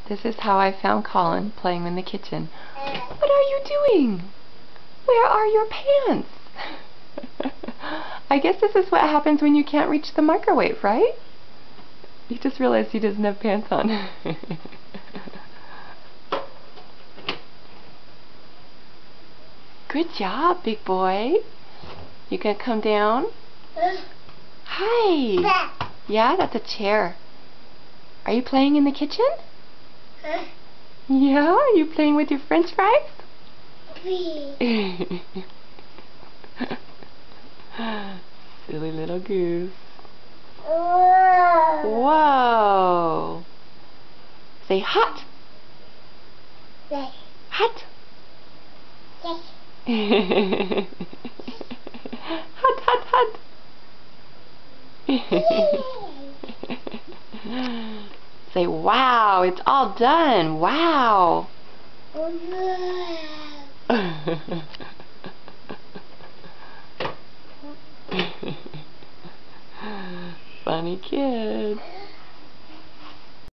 This is how I found Colin playing in the kitchen. What are you doing? Where are your pants? I guess this is what happens when you can't reach the microwave, right? You just realized he doesn't have pants on. Good job, big boy. You gonna come down? Hi. Yeah, that's a chair. Are you playing in the kitchen? Yeah, are you playing with your french fries? Silly little goose. Whoa. Say hot. Hot. Hot, hot, hot. Say wow, it's all done. Wow. Funny kid.